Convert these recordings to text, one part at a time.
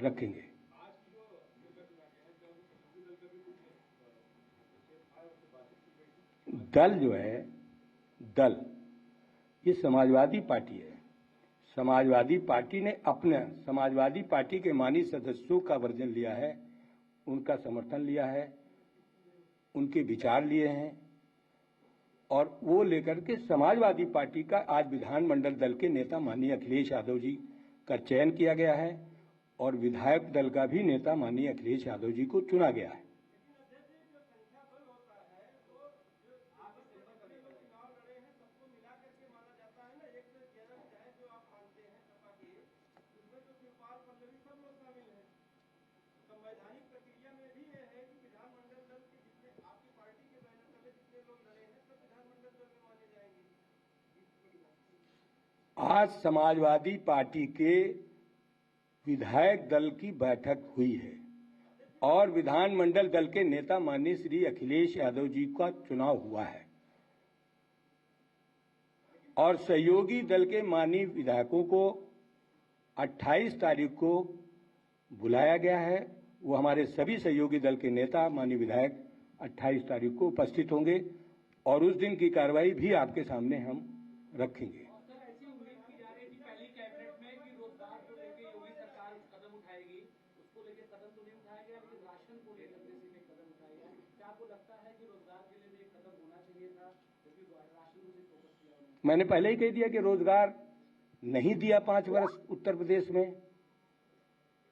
रखेंगे। दल जो है, दल ये समाजवादी पार्टी है। समाजवादी पार्टी ने अपने समाजवादी पार्टी के मानी सदस्यों का वर्जन लिया है, उनका समर्थन लिया है, उनके विचार लिए हैं और वो लेकर के समाजवादी पार्टी का आज विधानमंडल दल के नेता माननीय अखिलेश यादव जी का चयन किया गया है और विधायक दल का भी नेता माननीय अखिलेश यादव जी को चुना गया है। संवैधानिक प्रक्रिया में भी यह है कि विधानमंडल दल के जितने आपकी पार्टी के बैनर तले जितने लोग लड़े हैं सब विधानमंडल दल में माने जाएंगे। आज समाजवादी पार्टी के विधायक दल की बैठक हुई है और विधानमंडल दल के नेता माननीय श्री अखिलेश यादव जी का चुनाव हुआ है और सहयोगी दल के माननीय विधायकों को 28 तारीख को बुलाया गया है। वो हमारे सभी सहयोगी दल के नेता माननीय विधायक 28 तारीख को उपस्थित होंगे और उस दिन की कार्रवाई भी आपके सामने हम रखेंगे। ऐसी उम्मीद की जा रही थी पहली कैबिनेट में कि रोजगार को लेकर योगी सरकार कदम उठाएगी, उसको लेकर कदम तो नहीं उठाया गया, लेकिन राशन को लेकर किसी ने कदम उठाया। क्या आपको लगता है कि रोजगार के लिए भी एक कदम होना चाहिए था, जबकि राशन को फोकस किया? मैंने पहले ही कह दिया कि रोजगार नहीं दिया 5 वर्ष उत्तर प्रदेश में।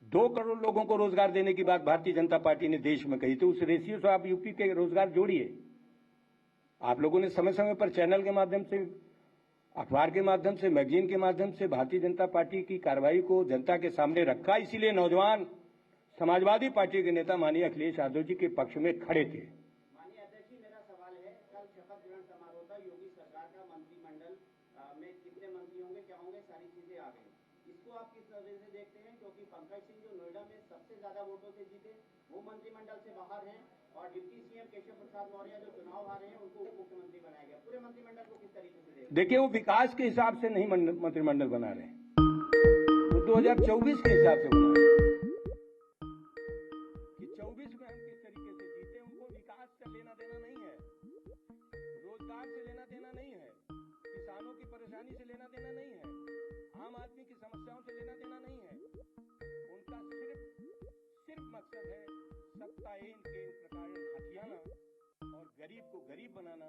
2 करोड़ लोगों को रोजगार देने की बात भारतीय जनता पार्टी ने देश में कही थी। उस रेशियो से आप यूपी के रोजगार जोड़िए। आप लोगों ने समय समय पर चैनल के माध्यम से, अखबार के माध्यम से, मैगजीन के माध्यम से भारतीय जनता पार्टी की कार्रवाई को जनता के सामने रखा। इसीलिए नौजवान समाजवादी पार्टी के नेता माननीय अखिलेश यादव जी के पक्ष में खड़े थे। माननीय अध्यक्ष जी, मेरा सवाल है, कल शपथ ग्रहण समारोह था, योगी सरकार का मंत्रिमंडल में कितने मंत्री होंगे, क्या होंगे, सारी चीजें आ गई। इसको आप किस तरह से देखते हैं? क्योंकि पंकज सिंह जो नोएडा में सबसे ज्यादा वोटों से जीते, वो मंत्रिमंडल से बाहर हैं और डिप्टी सीएम केशव प्रसाद मौर्य जो चुनाव हारे हैं उनको उप मुख्यमंत्री बनाया गया। पूरे मंत्रिमंडल को किस तरीके से देखते? देखिए, वो विकास के हिसाब से नहीं मंत्रिमंडल बना रहे, वो 2024 के हिसाब से बना रहे कि 24 में हम किस तरीके से जीते। उनको विकास से लेना देना नहीं है, रोजगार से लेना देना नहीं है, किसानों की परेशानी से लेना देना नहीं है, आम आदमी की समस्याओं से लेना देना नहीं है। उनका सिर्फ मकसद है सत्ता के प्रकार हथियाना और गरीब को गरीब बनाना,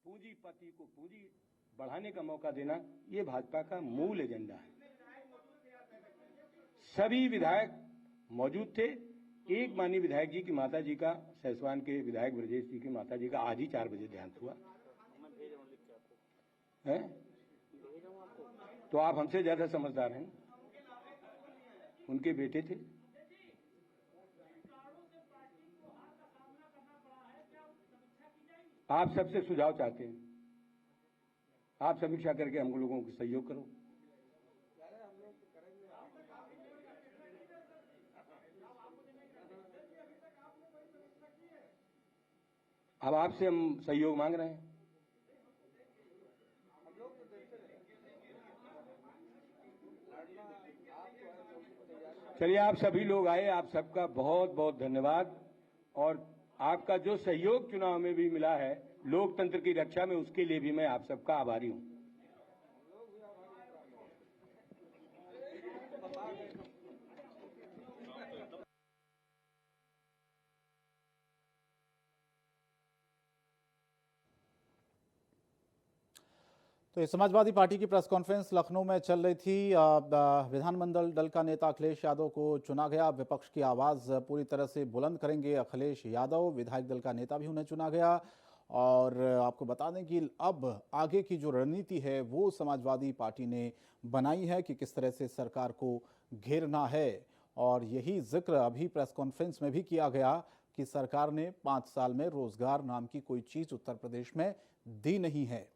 पूंजीपति को पूंजी बढ़ाने का मौका देना। ये भाजपा का मूल एजेंडा है। सभी विधायक मौजूद थे। एक माननीय विधायक जी की माता जी का, सैसवान के विधायक ब्रजेश जी की माता जी का आज ही 4 बजे देहांत हुआ है। तो आप हमसे ज्यादा समझदार हैं। उनके बेटे थे। आप सबसे सुझाव चाहते हैं, आप समीक्षा करके हम लोगों को सहयोग करो। अब आपसे हम सहयोग मांग रहे हैं। चलिए, आप सभी लोग आए, आप सबका बहुत बहुत धन्यवाद। और आपका जो सहयोग चुनाव में भी मिला है लोकतंत्र की रक्षा में, उसके लिए भी मैं आप सबका आभारी हूं। तो ये समाजवादी पार्टी की प्रेस कॉन्फ्रेंस लखनऊ में चल रही थी। विधानमंडल दल का नेता अखिलेश यादव को चुना गया। विपक्ष की आवाज पूरी तरह से बुलंद करेंगे अखिलेश यादव। विधायक दल का नेता भी उन्हें चुना गया। और आपको बता दें कि अब आगे की जो रणनीति है वो समाजवादी पार्टी ने बनाई है कि किस तरह से सरकार को घेरना है। और यही जिक्र अभी प्रेस कॉन्फ्रेंस में भी किया गया कि सरकार ने 5 साल में रोजगार नाम की कोई चीज उत्तर प्रदेश में दी नहीं है।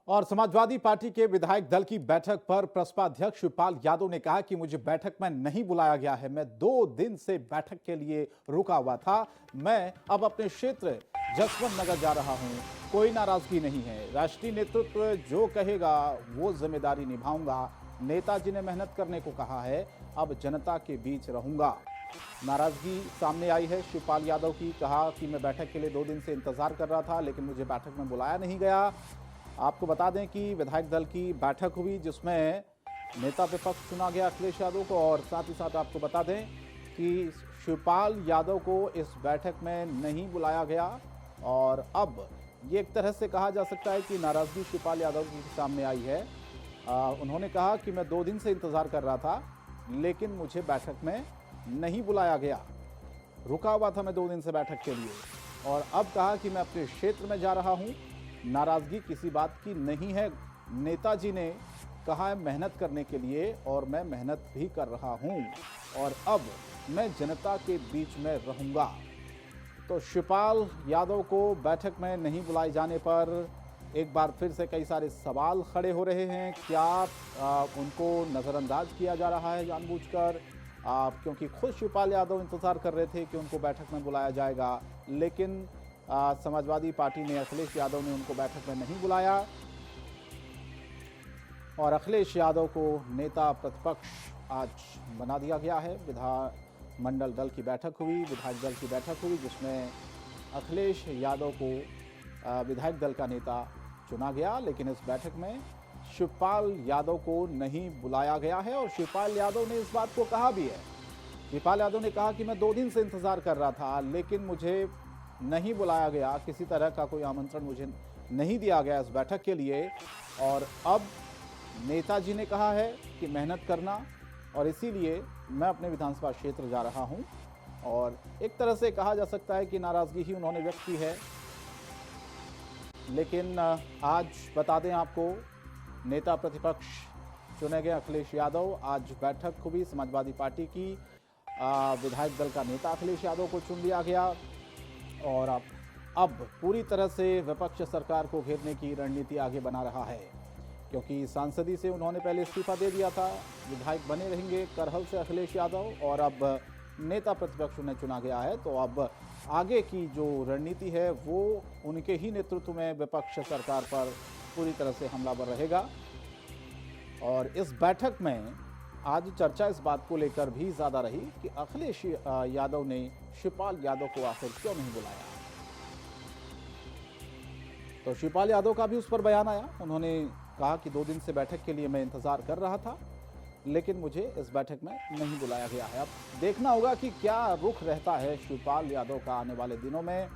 और समाजवादी पार्टी के विधायक दल की बैठक पर प्रसपा अध्यक्ष शिवपाल यादव ने कहा कि मुझे बैठक में नहीं बुलाया गया है। मैं 2 दिन से बैठक के लिए रुका हुआ था। मैं अब अपने क्षेत्र जसवंत नगर जा रहा हूं। कोई नाराजगी नहीं है। राष्ट्रीय नेतृत्व जो कहेगा वो जिम्मेदारी निभाऊंगा। नेताजी ने मेहनत करने को कहा है, अब जनता के बीच रहूंगा। नाराजगी सामने आई है शिवपाल यादव की। कहा कि मैं बैठक के लिए 2 दिन से इंतजार कर रहा था, लेकिन मुझे बैठक में बुलाया नहीं गया। आपको बता दें कि विधायक दल की बैठक हुई जिसमें नेता विपक्ष चुना गया अखिलेश यादव को, और साथ ही साथ आपको बता दें कि शिवपाल यादव को इस बैठक में नहीं बुलाया गया। और अब ये एक तरह से कहा जा सकता है कि नाराजगी शिवपाल यादव की सामने आई है। उन्होंने कहा कि मैं 2 दिन से इंतजार कर रहा था, लेकिन मुझे बैठक में नहीं बुलाया गया। रुका हुआ था मैं 2 दिन से बैठक के लिए, और अब कहा कि मैं अपने क्षेत्र में जा रहा हूं। नाराजगी किसी बात की नहीं है। नेताजी ने कहा है मेहनत करने के लिए, और मैं मेहनत भी कर रहा हूं, और अब मैं जनता के बीच में रहूंगा। तो शिवपाल यादव को बैठक में नहीं बुलाए जाने पर एक बार फिर से कई सारे सवाल खड़े हो रहे हैं। क्या उनको नज़रअंदाज किया जा रहा है जानबूझकर? क्योंकि खुद शिवपाल यादव इंतजार कर रहे थे कि उनको बैठक में बुलाया जाएगा, लेकिन समाजवादी पार्टी ने, अखिलेश यादव ने उनको बैठक में नहीं बुलाया, और अखिलेश यादव को नेता प्रतिपक्ष आज बना दिया गया है। विधानमंडल दल की बैठक हुई, विधायक दल की बैठक हुई, जिसमें अखिलेश यादव को विधायक दल का नेता चुना गया, लेकिन इस बैठक में शिवपाल यादव को नहीं बुलाया गया है। और शिवपाल यादव ने इस बात को कहा भी है। शिवपाल यादव ने कहा कि मैं 2 दिन से इंतजार कर रहा था, लेकिन मुझे नहीं बुलाया गया, किसी तरह का कोई आमंत्रण मुझे नहीं दिया गया इस बैठक के लिए, और अब नेताजी ने कहा है कि मेहनत करना, और इसीलिए मैं अपने विधानसभा क्षेत्र जा रहा हूं। और एक तरह से कहा जा सकता है कि नाराजगी ही उन्होंने व्यक्त की है। लेकिन आज बता दें आपको, नेता प्रतिपक्ष चुने गए अखिलेश यादव। आज बैठक हुई समाजवादी पार्टी की, विधायक दल का नेता अखिलेश यादव को चुन लिया गया, और अब पूरी तरह से विपक्ष सरकार को घेरने की रणनीति आगे बना रहा है, क्योंकि सांसदी से उन्होंने पहले इस्तीफा दे दिया था। विधायक बने रहेंगे करहल से अखिलेश यादव, और अब नेता प्रतिपक्ष उन्हें चुना गया है। तो अब आगे की जो रणनीति है वो उनके ही नेतृत्व में विपक्ष सरकार पर पूरी तरह से हमलावर रहेगा। और इस बैठक में आज चर्चा इस बात को लेकर भी ज़्यादा रही कि अखिलेश यादव ने शिवपाल यादव को आखिर क्यों नहीं बुलाया। तो शिवपाल यादव का भी उस पर बयान आया। उन्होंने कहा कि 2 दिन से बैठक के लिए मैं इंतजार कर रहा था, लेकिन मुझे इस बैठक में नहीं बुलाया गया है। अब देखना होगा कि क्या रुख रहता है शिवपाल यादव का आने वाले दिनों में।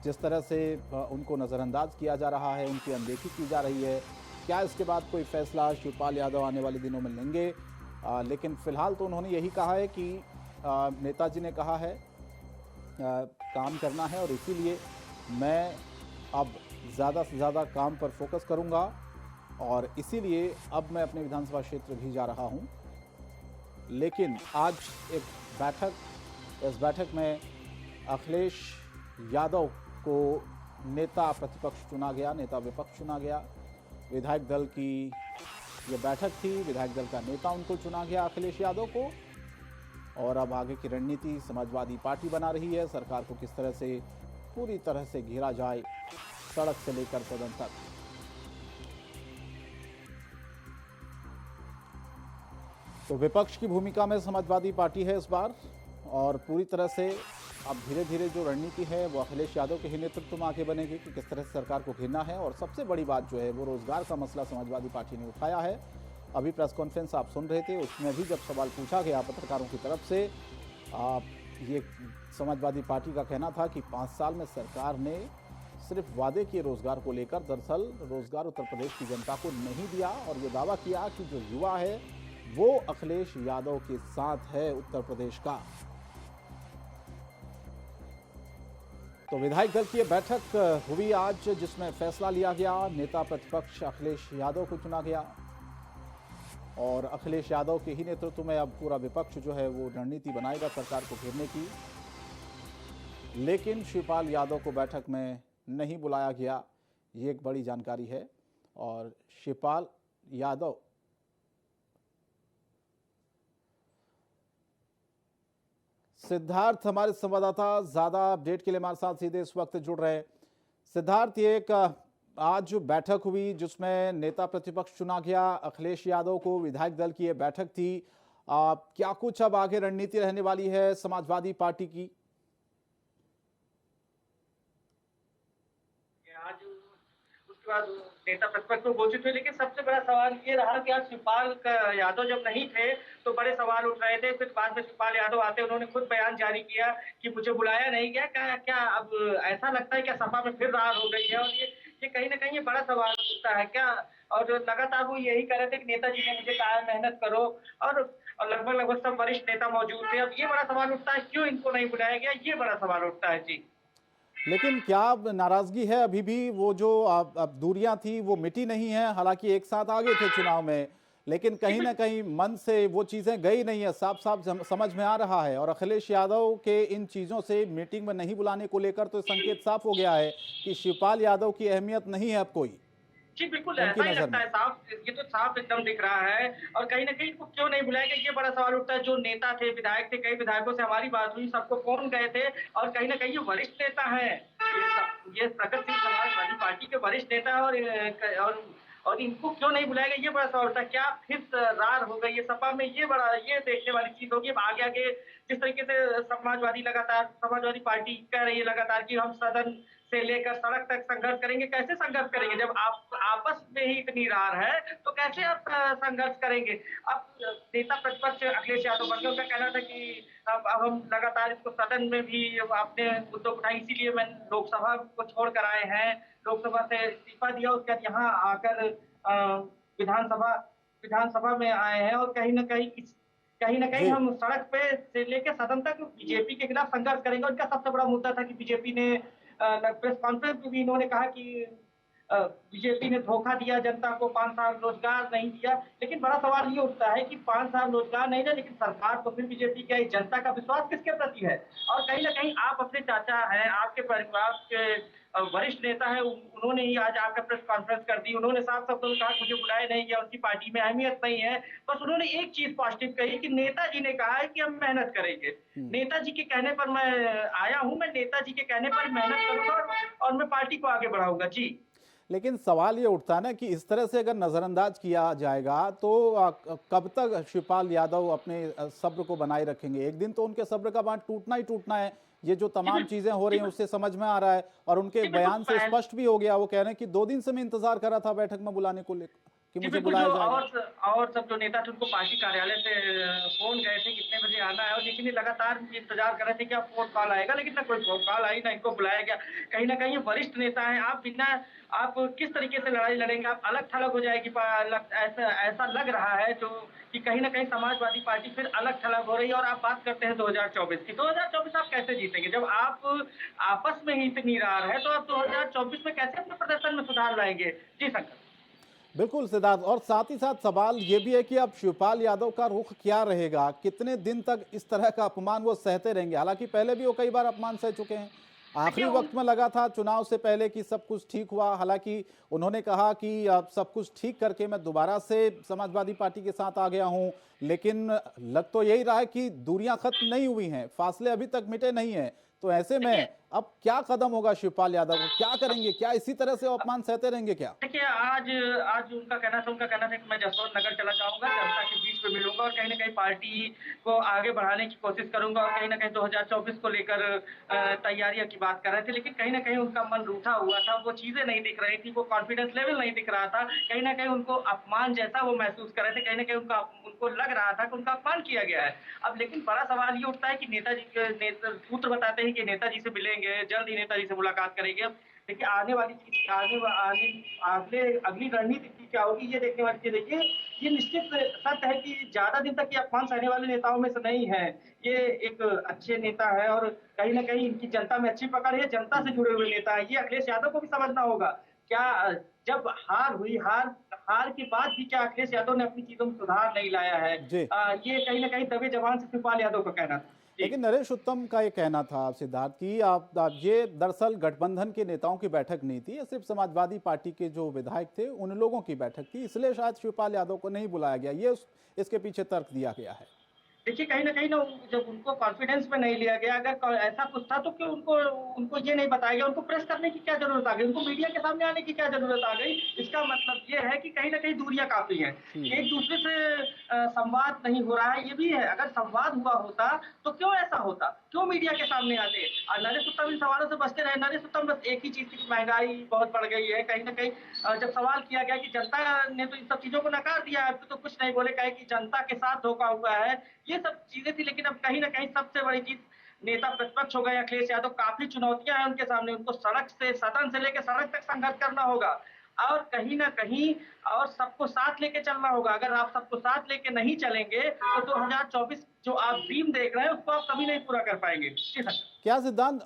जिस तरह से उनको नज़रअंदाज किया जा रहा है, उनकी अनदेखी की जा रही है, क्या इसके बाद कोई फैसला शिवपाल यादव आने वाले दिनों में लेंगे? लेकिन फिलहाल तो उन्होंने यही कहा है कि नेताजी ने कहा है काम करना है, और इसीलिए मैं अब ज़्यादा से ज़्यादा काम पर फोकस करूंगा, और इसीलिए अब मैं अपने विधानसभा क्षेत्र भी जा रहा हूं। लेकिन आज एक बैठक, इस बैठक में अखिलेश यादव को नेता प्रतिपक्ष चुना गया, नेता विपक्ष चुना गया। विधायक दल की ये बैठक थी, विधायक दल का नेता उनको चुना गया अखिलेश यादव को, और अब आगे की रणनीति समाजवादी पार्टी बना रही है। सरकार को किस तरह से पूरी तरह से घेरा जाए, सड़क से लेकर सदन तक। तो विपक्ष की भूमिका में समाजवादी पार्टी है इस बार, और पूरी तरह से अब धीरे धीरे जो रणनीति है वो अखिलेश यादव के ही नेतृत्व में आगे बनेगी कि किस तरह से सरकार को घेरना है। और सबसे बड़ी बात जो है वो रोजगार का मसला समाजवादी पार्टी ने उठाया है। अभी प्रेस कॉन्फ्रेंस आप सुन रहे थे, उसमें भी जब सवाल पूछा गया पत्रकारों की तरफ से, ये समाजवादी पार्टी का कहना था कि 5 साल में सरकार ने सिर्फ वादे किए रोजगार को लेकर, दरअसल रोजगार उत्तर प्रदेश की जनता को नहीं दिया, और ये दावा किया कि जो युवा है वो अखिलेश यादव के साथ है उत्तर प्रदेश का। तो विधायक दल की यह बैठक हुई आज, जिसमें फैसला लिया गया। नेता प्रतिपक्ष अखिलेश यादव को चुना गया, और अखिलेश यादव के ही नेतृत्व में अब पूरा विपक्ष जो है वो रणनीति बनाएगा सरकार को घेरने की। लेकिन शिवपाल यादव को बैठक में नहीं बुलाया गया। ये एक बड़ी जानकारी है। और शिवपाल यादव सिद्धार्थ हमारे संवाददाता ज्यादा अपडेट के लिए हमारे साथ सीधे इस वक्त जुड़ रहे हैं। सिद्धार्थ, ये एक आज बैठक हुई जिसमें नेता प्रतिपक्ष चुना गया, अखिलेश यादव को विधायक दल की ये बैठक थी। क्या कुछ अब आगे रणनीति रहने वाली है समाजवादी पार्टी की? आज उसके बाद नेता प्रतिपक्ष को घोषित हुए, लेकिन सबसे बड़ा सवाल ये रहा कि आज शिवपाल यादव जब नहीं थे तो बड़े सवाल उठ रहे थे। फिर बाद में शिवपाल यादव आते, उन्होंने खुद बयान जारी किया कि मुझे बुलाया नहीं गया। क्या अब ऐसा लगता है क्या सपा में फिर रार हो गई है? और ये कहीं ना कहीं ये बड़ा सवाल उठता है क्या? और लगातार वो यही कह रहे थे कि नेताजी ने मुझे कहा मेहनत करो, और लगभग सब वरिष्ठ नेता मौजूद थे। अब ये बड़ा सवाल उठता है क्यों इनको नहीं बुलाया गया, ये बड़ा सवाल उठता है जी। लेकिन क्या अब नाराजगी है अभी भी? वो जो अब दूरियां थी वो मिटी नहीं है, हालांकि एक साथ आगे थे चुनाव में, लेकिन कहीं ना कहीं मन से वो चीजें गई नहीं है, साफ साफ समझ में आ रहा है। और अखिलेश यादव के इन चीजों से मीटिंग में नहीं बुलाने को लेकर तो संकेत साफ हो गया है कि शिवपाल यादव की अहमियत नहीं है अब कोई। जी बिल्कुल, ऐसा ही लगता है, साफ ये तो साफ एकदम दिख रहा है। और कहीं ना कहीं इनको क्यों नहीं बुलाया गया, ये बड़ा सवाल उठता है। जो नेता थे, विधायक थे, कई विधायकों से हमारी बात हुई, सबको फोन गए थे, और कहीं ना कहीं ये वरिष्ठ नेता है, ये प्रगतिशील समाजवादी पार्टी के वरिष्ठ नेता है। और इनको क्यों नहीं बुलाया गया, ये बड़ा सवाल उठता है। क्या फिर रार हो गई है सपा में, ये देखने वाली चीज होगी। अब आगे आगे जिस तरीके से समाजवादी पार्टी कह रही है लगातार कि हम सदन से लेकर सड़क तक संघर्ष करेंगे। कैसे संघर्ष करेंगे जब आप आपस में ही इतनी रार है, तो कैसे आप संघर्ष करेंगे? अब नेता प्रतिपक्ष अखिलेश यादव बन गए, उनका कहना था कि अब हम लगातार इसको सदन में भी अपने मुद्दों उठाए, इसीलिए मैं लोकसभा को छोड़कर आए हैं, लोकसभा से इस्तीफा दिया, उसके बाद यहाँ आकर विधानसभा में आए हैं। और कहीं ना कहीं हम सड़क पे से लेकर सदन तक बीजेपी के खिलाफ संघर्ष करेंगे। उनका सबसे बड़ा मुद्दा था कि बीजेपी ने प्रेस कॉन्फ्रेंस में भी इन्होंने कहा कि बीजेपी ने धोखा दिया जनता को, 5 साल रोजगार नहीं दिया। लेकिन बड़ा सवाल ये उठता है कि 5 साल रोजगार नहीं दिया, लेकिन सरकार तो फिर बीजेपी की, जनता का विश्वास किसके प्रति है? और कहीं ना कहीं आप अपने चाचा हैं, आपके परिवार के वरिष्ठ नेता है, उन्होंने ही आज आकर प्रेस कॉन्फ्रेंस कर दी। उन्होंने साफ शब्दों में कहा मुझे बुलाया नहीं गया, उनकी पार्टी में अहमियत नहीं है। बस उन्होंने एक चीज पॉजिटिव कही कि नेताजी ने कहा है कि हम मेहनत करेंगे, नेताजी के कहने पर मैं आया हूं, मैं नेताजी के कहने पर मेहनत करूंगा और मैं पार्टी को आगे बढ़ाऊंगा जी। लेकिन सवाल ये उठता है ना कि इस तरह से अगर नजरअंदाज किया जाएगा तो कब तक शिवपाल यादव अपने सब्र को बनाए रखेंगे? एक दिन तो उनके सब्र का बांध टूटना ही टूटना है। ये जो तमाम चीजें हो रही हैं उससे समझ में आ रहा है, और उनके बयान से स्पष्ट भी हो गया। वो कह रहे हैं कि 2 दिन से मैं इंतजार कर रहा था बैठक में बुलाने को लेकर कि मुझे बुलाया जाएगा। और सब जो नेता थे उनको पार्टी कार्यालय से फोन गए थे कितने बजे आना है, और लेकिन ये लगातार इंतजार कर रहे थे कि आप फोन कॉल आएगा, लेकिन ना कोई फोन कॉल आई, ना इनको बुलाया गया। कहीं ना कहीं वरिष्ठ नेता है, आप किस तरीके से लड़ाई लड़ेंगे? आप अलग थलग हो जाएगी, ऐसा लग रहा है जो कि कहीं ना कहीं समाजवादी पार्टी फिर अलग थलग हो रही है। और आप बात करते हैं 2024 की, 2024 आप कैसे जीतेंगे जब आप आपस में ही इतनी रार है? तो आप 2024 में कैसे अपने प्रदर्शन में सुधार लाएंगे? जी शंकर। बिल्कुल सिद्धार्थ, और साथ ही साथ सवाल ये भी है कि अब शिवपाल यादव का रुख क्या रहेगा? कितने दिन तक इस तरह का अपमान वो सहते रहेंगे? हालांकि पहले भी वो कई बार अपमान सह चुके हैं। आखिरी वक्त में लगा था चुनाव से पहले कि सब कुछ ठीक हुआ, हालांकि उन्होंने कहा कि अब सब कुछ ठीक करके मैं दोबारा से समाजवादी पार्टी के साथ आ गया हूं, लेकिन लग तो यही रहा है कि दूरियां खत्म नहीं हुई हैं, फासले अभी तक मिटे नहीं हैं। तो ऐसे में अब क्या कदम होगा शिवपाल यादव को? क्या करेंगे? क्या इसी तरह से अपमान सहते रहेंगे क्या? देखिए, आज उनका कहना था कि मैं जसवंत नगर चला जाऊंगा, जनता के बीच में मिलूंगा और कहीं ना कहीं पार्टी को आगे बढ़ाने की कोशिश करूंगा। और कहीं ना कहीं 2024 को लेकर तैयारियां की बात कर रहे थे, लेकिन कहीं ना कहीं उनका मन रूठा हुआ था, वो चीजें नहीं दिख रही थी, वो कॉन्फिडेंस लेवल नहीं दिख रहा था। कहीं ना कहीं उनको अपमान जैसा वो महसूस कर रहे थे, कहीं ना कहीं उनको लग रहा था कि उनका अपमान किया गया है। अब लेकिन बड़ा सवाल ये उठता है कि नेताजी के सूत्र बताते हैं कि नेताजी से मिलेंगे, जल्द ही नेताजी से मुलाकात करेंगे। देखिए, आने वाली चीज अगली रणनीति की क्या होगी, ये देखने वाली चीज। देखिए, ये निश्चित सत्य है कि ज्यादा दिन तक ये अपमान सहने वाले नेताओं में से नहीं है। ये एक अच्छे नेता है और कहीं ना कहीं इनकी जनता में अच्छी पकड़ है, जनता से जुड़े हुए नेता है। ये अखिलेश यादव को भी समझना होगा। क्या जब हार हुई, हार के बाद भी क्या अखिलेश यादव ने अपनी चीजों में सुधार नहीं लाया है? ये कहीं ना कहीं दबे जवान से शिवपाल यादव का कहना था। लेकिन नरेश उत्तम का ये कहना था सिद्धार्थ की आप ये दरअसल गठबंधन के नेताओं की बैठक नहीं थी, ये सिर्फ समाजवादी पार्टी के जो विधायक थे उन लोगों की बैठक थी, इसलिए शायद शिवपाल यादव को नहीं बुलाया गया, ये इसके पीछे तर्क दिया गया है। देखिए कहीं न कहीं ना जब उनको कॉन्फिडेंस में नहीं लिया गया, अगर ऐसा कुछ था तो क्यों उनको उनको ये नहीं बताया गया, उनको प्रेस करने की क्या ज़रूरत आ गई, उनको मीडिया के सामने आने की क्या ज़रूरत आ गई। इसका मतलब ये है कि कहीं न कहीं दूरियाँ काफ़ी हैं, एक दूसरे से संवाद नहीं हो रहा है, ये भी है। अगर संवाद हुआ होता तो क्यों ऐसा होता, क्यों मीडिया के सामने आते। और नरेश उत्तम इन सवालों से बचते रहे। नरेश उत्तम बस एक ही चीज़ की महंगाई बहुत बढ़ गई है, कहीं न कहीं जब सवाल किया गया कि जनता ने तो इन सब चीज़ों को नकार दिया है, तो कुछ नहीं बोले, कहे कि जनता के साथ धोखा हुआ है, ये सब चीजें थी। लेकिन अब कहीं न कहीं सबसे बड़ी चीज, नेता प्रतिपक्ष हो गए अखिलेश यादव, काफी चुनौतियां हैं उनके सामने, उनको सड़क से, सदन से लेकर सड़क तक संघर्ष करना होगा और कहीं न कहीं और सबको साथ लेके चलना होगा। अगर आप सबको साथ लेके नहीं चलेंगे तो 2024 जो आप ड्रीम देख रहे हैं उसको आप कभी नहीं पूरा कर पाएंगे। जी सर। क्या सिद्धांत,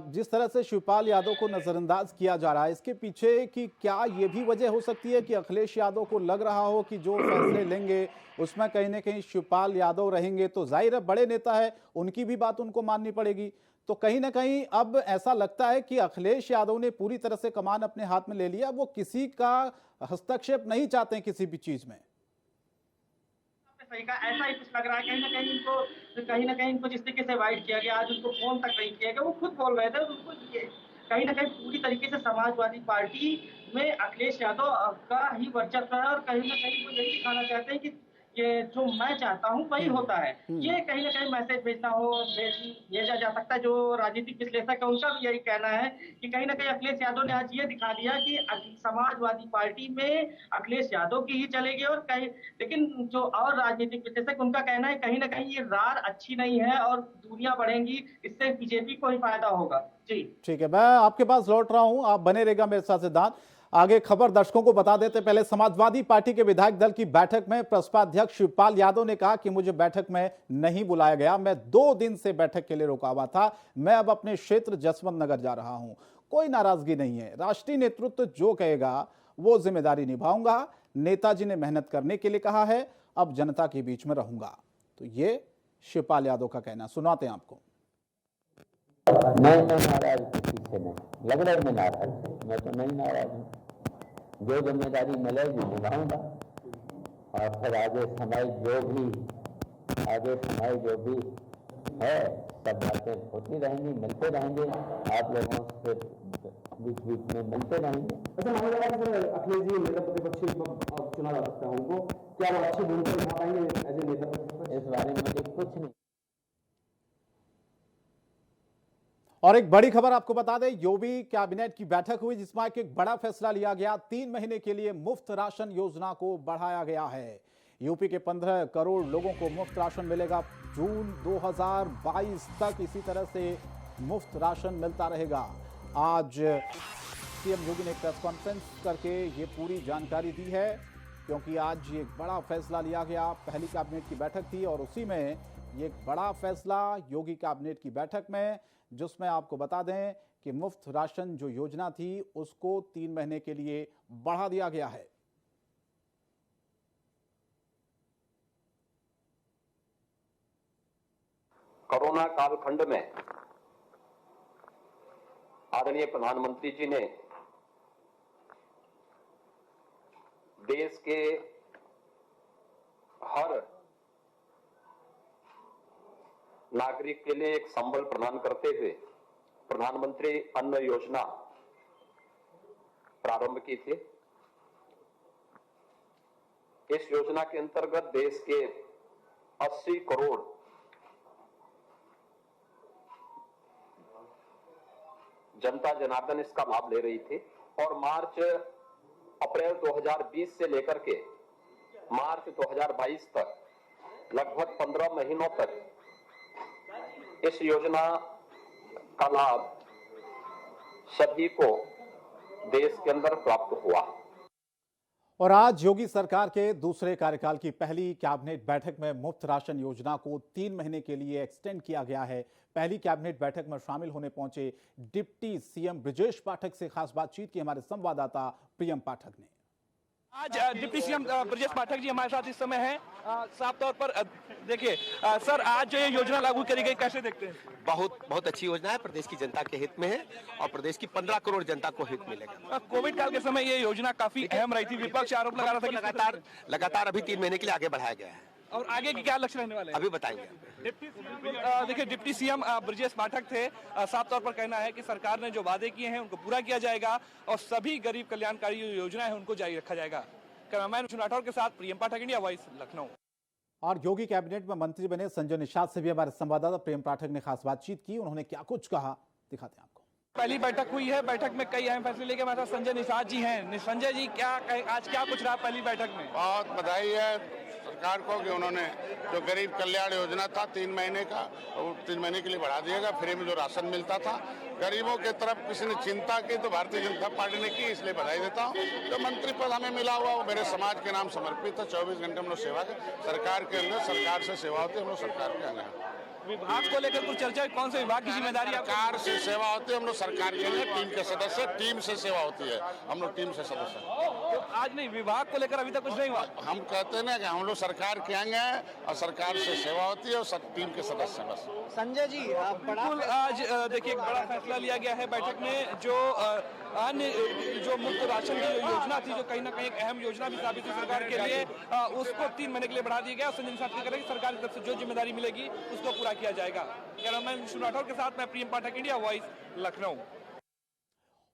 जिस तरह से शिवपाल यादव को नजरअंदाज किया जा रहा है, इसके पीछे की क्या ये भी वजह हो सकती है कि अखिलेश यादव को लग रहा हो कि जो फैसले लेंगे उसमें कहीं ना कहीं शिवपाल यादव रहेंगे, तो जाहिर है बड़े नेता है, उनकी भी बात उनको माननी पड़ेगी, तो कहीं ना कहीं अब ऐसा लगता है कि अखिलेश यादव ने पूरी तरह से कमान अपने हाथ में ले लिया, वो किसी का हस्तक्षेप नहीं चाहते हैं किसी भी चीज में। सही कहा, ऐसा ही कुछ लग रहा है। कहीं न कहीं इनको जिस तरीके से अवॉइड किया गया, आज उनको फ़ोन तक नहीं किया गया, वो खुद बोल रहे थे। उनको ये कहीं न कहीं पूरी तरीके से समाजवादी पार्टी में अखिलेश यादव का ही वर्चस्व है और कहीं न कहीं वो यही दिखाना चाहते हैं कि ये जो मैं चाहता हूँ वही होता है। ये कहीं न कहीं मैसेज भेजा जा सकता है। जो राजनीतिक विश्लेषक है उनका भी यही कहना है कि कहीं न कहीं अखिलेश यादव ने आज ये दिखा दिया कि समाजवादी पार्टी में अखिलेश यादव की ही चलेगी और कहीं, लेकिन जो और राजनीतिक विश्लेषक उनका कहना है कहीं न कहीं ये रार अच्छी नहीं है और दूरियां बढ़ेंगी, इससे बीजेपी को ही फायदा होगा। जी ठीक है, मैं आपके पास लौट रहा हूं, आप बने रहेगा मेरे साथ सिद्धांत। आगे खबर दर्शकों को बता देते पहले, समाजवादी पार्टी के विधायक दल की बैठक में प्रसपा अध्यक्ष शिवपाल यादव ने कहा कि मुझे बैठक में नहीं बुलाया गया, मैं 2 दिन से बैठक के लिए रुका हुआ था, मैं अब अपने क्षेत्र जसवंत नगर जा रहा हूं, कोई नाराजगी नहीं है, राष्ट्रीय नेतृत्व जो कहेगा वो जिम्मेदारी निभाऊंगा, नेताजी ने मेहनत करने के लिए कहा है, अब जनता के बीच में रहूंगा। तो ये शिवपाल यादव का कहना, सुनाते हैं आपको। मैं नाराज किसी से नहीं, लग रहा है मैं नाराज हूँ, मैं तो नहीं नाराज हूँ, जो जिम्मेदारी मिलेगी निभाऊंगा और फिर आगे समय जो भी है सब बातें होती रहेंगी, मिलते रहेंगे, आप लोगों से बीच में मिलते रहेंगे। अच्छा, माना जा रहा है अखिलेश जी नेता प्रतिपक्षी चुना जा सकता है उनको, क्या वो अच्छी भूमिका निभा पाएंगे एज ए नेता प्रतिपक्ष? इस बारे में मुझे कुछ नहीं। और एक बड़ी खबर आपको बता दें, यूपी कैबिनेट की बैठक हुई जिसमें एक बड़ा फैसला लिया गया, 3 महीने के लिए मुफ्त राशन योजना को बढ़ाया गया है। यूपी के 15 करोड़ लोगों को मुफ्त राशन मिलेगा, जून 2022 तक इसी तरह से मुफ्त राशन मिलता रहेगा। आज सीएम योगी ने एक प्रेस कॉन्फ्रेंस करके ये पूरी जानकारी दी है, क्योंकि आज एक बड़ा फैसला लिया गया, पहली कैबिनेट की बैठक थी और उसी में ये एक बड़ा फैसला योगी कैबिनेट की बैठक में, जिसमें आपको बता दें कि मुफ्त राशन जो योजना थी उसको 3 महीने के लिए बढ़ा दिया गया है। कोरोना कालखंड में आदरणीय प्रधानमंत्री जी ने देश के हर नागरिक के लिए एक संबल प्रदान करते हुए प्रधानमंत्री अन्न योजना प्रारंभ की थी। इस योजना के अंतर्गत देश के 80 करोड़ जनता जनार्दन इसका लाभ ले रही थी और अप्रैल 2020 से लेकर के मार्च 2022 तक लगभग 15 महीनों तक इस योजना का लाभ सभी को देश के अंदर प्राप्त हुआ। और आज योगी सरकार के दूसरे कार्यकाल की पहली कैबिनेट बैठक में मुफ्त राशन योजना को 3 महीने के लिए एक्सटेंड किया गया है। पहली कैबिनेट बैठक में शामिल होने पहुंचे डिप्टी सीएम ब्रजेश पाठक से खास बातचीत की हमारे संवाददाता प्रियम पाठक ने। आज डिप्टी सीएम ब्रजेश पाठक जी हमारे साथ इस समय हैं। साफ तौर पर देखिए सर, आज जो ये योजना लागू करी गई कैसे देखते हैं? बहुत अच्छी योजना है, प्रदेश की जनता के हित में है और प्रदेश की 15 करोड़ जनता को हित मिलेगा। कोविड काल के समय ये योजना काफी अहम रही थी, विपक्ष आरोप लगा रहा था कि लगातार अभी 3 महीने के लिए आगे बढ़ाया गया है। और आगे के क्या लक्ष्य रहने वाले हैं अभी बताएंगे। देखिए डिप्टी सीएम ब्रजेश पाठक थे। साफ तौर पर कहना है कि सरकार ने जो वादे किए हैं उनको पूरा किया जाएगा और सभी गरीब कल्याणकारी योजनाएं हैं उनको जारी रखा जाएगा। कैमरामैन राठौर के साथ प्रियम पाठक, इंडिया वॉइस, लखनऊ। और योगी कैबिनेट में मंत्री बने संजय निषाद से भी हमारे संवाददाता प्रेम पाठक ने खास बातचीत की। उन्होंने क्या कुछ कहा, दिखाते हैं आपको। पहली बैठक हुई है, बैठक में कई अहम फैसले लेके हमारे साथ संजय निषाद जी हैं। संजय जी, आज क्या कुछ रहा पहली बैठक में? बहुत बधाई है सरकार को कि उन्होंने जो गरीब कल्याण योजना था 3 महीने का, वो 3 महीने के लिए बढ़ा दिएगा। फ्री में जो राशन मिलता था गरीबों के तरफ किसी ने चिंता की तो भारतीय जनता पार्टी ने की, इसलिए बधाई देता हूँ। जो मंत्री पद हमें मिला हुआ वो मेरे समाज के नाम समर्पित है। 24 घंटे हम लोग सेवा के सरकार के अंदर, सरकार से सेवा होती है, हम लोग सरकार के अंदर। विभाग को लेकर कुछ चर्चा, कौन से विभाग की जिम्मेदारी? सरकार से सेवा होती है, हम लोग सरकार के अंदर टीम के सदस्य, टीम से सेवा होती है, हम लोग टीम से सदस्य। तो आज नहीं, विभाग को लेकर अभी तक कुछ नहीं हुआ। हम कहते हैं ना कि हम लोग सरकार के अंग हैं और सरकार से सेवा होती है और टीम के सदस्य बस। संजय जी, बिल्कुल आज देखिए एक बड़ा फैसला लिया गया है बैठक में। जो अन्य जो मुफ्त राशन की योजना थी, जो कहीं ना कहीं एक अहम योजना भी साबित हुई सरकार के लिए, उसको 3 महीने के लिए बढ़ा दिया गया। संजय निषाद की करेंगे सरकार की तरफ से जो जिम्मेदारी मिलेगी उसको पूरा किया जाएगा। कैमरामैन राठौर के साथ मैं प्रियम पाठक, इंडिया वॉइस, लखनऊ।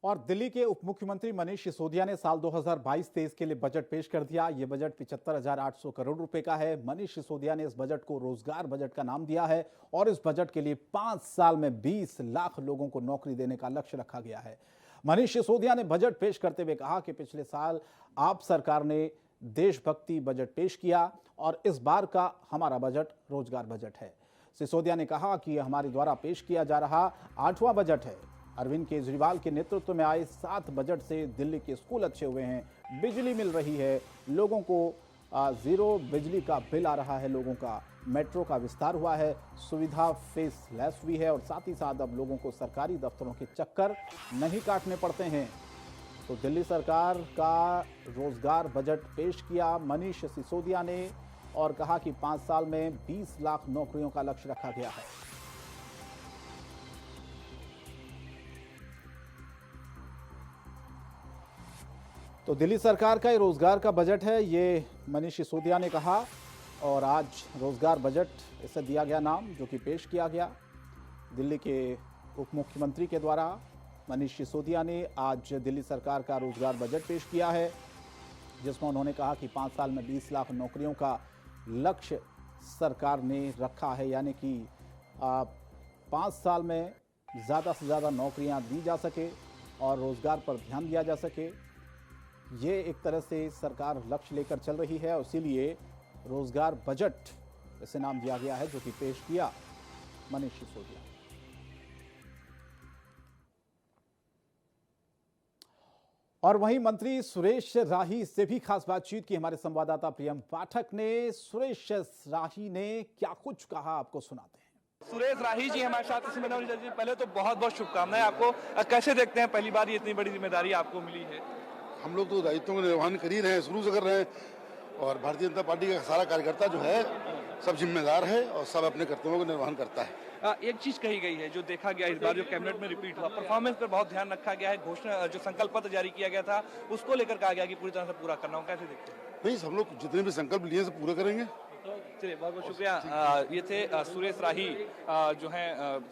और दिल्ली के उप मुख्यमंत्री मनीष सिसोदिया ने साल 2022-23 के लिए बजट पेश कर दिया। ये बजट 75,800 करोड़ रुपए का है। मनीष सिसोदिया ने इस बजट को रोजगार बजट का नाम दिया है और इस बजट के लिए 5 साल में 20 लाख लोगों को नौकरी देने का लक्ष्य रखा गया है। मनीष सिसोदिया ने बजट पेश करते हुए कहा कि पिछले साल आप सरकार ने देशभक्ति बजट पेश किया और इस बार का हमारा बजट रोजगार बजट है। सिसोदिया ने कहा कि यह हमारे द्वारा पेश किया जा रहा 8वां बजट है। अरविंद केजरीवाल के नेतृत्व में आए 7 बजट से दिल्ली के स्कूल अच्छे हुए हैं, बिजली मिल रही है, लोगों को 0 बिजली का बिल आ रहा है, लोगों का मेट्रो का विस्तार हुआ है, सुविधा फेसलेस हुई है और साथ ही साथ अब लोगों को सरकारी दफ्तरों के चक्कर नहीं काटने पड़ते हैं। तो दिल्ली सरकार का रोजगार बजट पेश किया मनीष सिसोदिया ने और कहा कि 5 साल में 20 लाख नौकरियों का लक्ष्य रखा गया है। तो दिल्ली सरकार का ये रोजगार का बजट है, ये मनीष सिसोदिया ने कहा और आज रोजगार बजट इसे दिया गया नाम, जो कि पेश किया गया दिल्ली के उप मुख्यमंत्री के द्वारा। मनीष सिसोदिया ने आज दिल्ली सरकार का रोजगार बजट पेश किया है, जिसमें उन्होंने कहा कि 5 साल में 20 लाख नौकरियों का लक्ष्य सरकार ने रखा है, यानी कि 5 साल में ज़्यादा से ज़्यादा नौकरियां दी जा सके और रोजगार पर ध्यान दिया जा सके। ये एक तरह से सरकार लक्ष्य लेकर चल रही है और इसीलिए रोजगार बजट इसे नाम दिया गया है, जो कि पेश किया मनीष सिसोदिया। और वहीं मंत्री सुरेश राही से भी खास बातचीत की हमारे संवाददाता प्रियम पाठक ने। सुरेश राही ने क्या कुछ कहा, आपको सुनाते हैं। सुरेश राही जी हमारे साथ इसमें पहले तो बहुत बहुत शुभकामनाएं आपको। कैसे देखते हैं, पहली बार ये इतनी बड़ी जिम्मेदारी आपको मिली है? हम लोग तो दायित्वों का निर्वहन कर ही रहे हैं, शुरू से कर रहे हैं और भारतीय जनता पार्टी का सारा कार्यकर्ता जो है सब जिम्मेदार है और सब अपने कर्तव्यों का निर्वहन करता है। एक चीज कही गई है जो देखा गया इस बार जो कैबिनेट में रिपीट हुआ, परफॉर्मेंस पर बहुत ध्यान रखा गया है। घोषणा जो संकल्प पत्र जारी किया गया था उसको लेकर कहा गया कि पूरी तरह से पूरा करना हो। कैसे देखते हैं? नहीं, हम लोग जितने भी संकल्प लिए से पूरे करेंगे। चलिए, बहुत बहुत शुक्रिया। ये थे सुरेश राही, जो है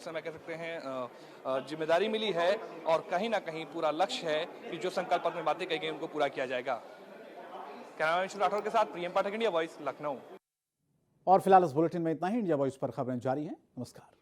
मैं कह सकते हैं जिम्मेदारी मिली है और कहीं ना कहीं पूरा लक्ष्य है कि जो संकल्प पत्र में बातें कही गई उनको पूरा किया जाएगा। कैमरामैन राठौर के साथ प्रियम पाठक, इंडिया वॉइस, लखनऊ। और फिलहाल इस बुलेटिन में इतना ही। इंडिया वॉइस पर खबरें जारी हैं। नमस्कार।